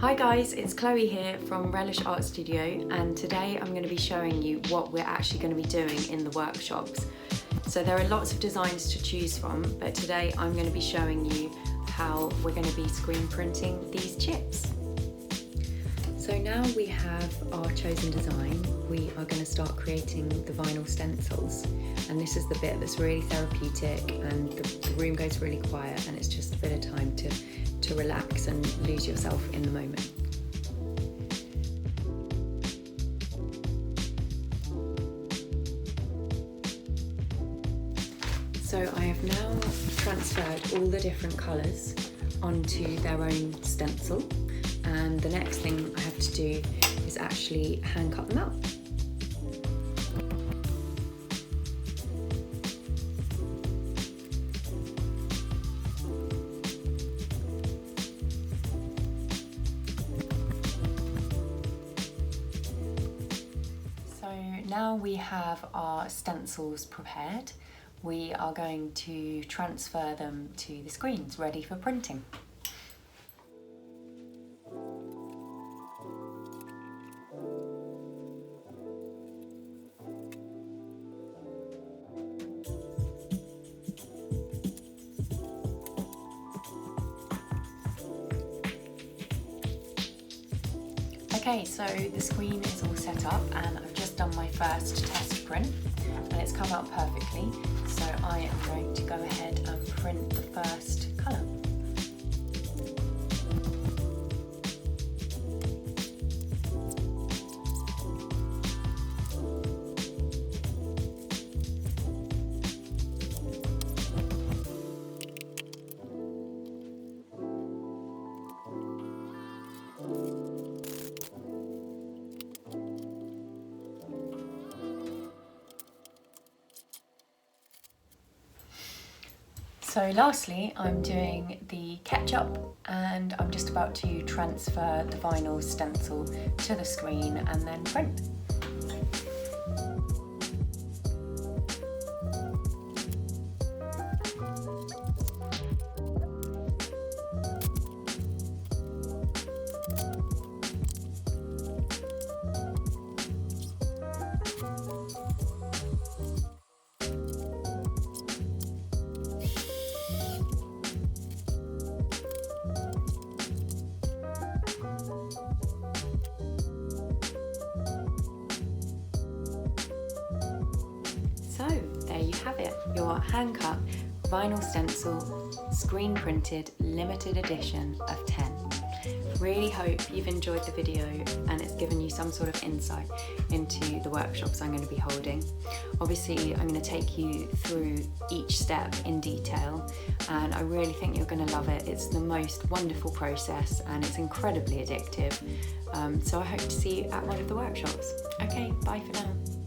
Hi guys, it's Chloe here from Relish Art Studio, and today I'm going to be showing you what we're actually going to be doing in the workshops. So there are lots of designs to choose from, but today I'm going to be showing you how we're going to be screen printing these chips. So now we have our chosen design, we are going to start creating the vinyl stencils, and this is the bit that's really therapeutic and the room goes really quiet and it's just a bit of time to relax and lose yourself in the moment. So I have now transferred all the different colours onto their own stencil, and the next thing I have to do is actually hand cut them out. So now we have our stencils prepared, we are going to transfer them to the screens ready for printing. Okay, so the screen is all set up and I've just done my first test print and it's come out perfectly. So I am going to go ahead and print the first colour. So lastly, I'm doing the ketchup and I'm just about to transfer the vinyl stencil to the screen and then print. So there you have it, your hand-cut vinyl stencil, screen printed, limited edition of 10. Really hope you've enjoyed the video and it's given you some sort of insight into the workshops I'm going to be holding. Obviously I'm going to take you through each step in detail and I really think you're going to love it. It's the most wonderful process and it's incredibly addictive. So I hope to see you at one of the workshops. Okay, bye for now.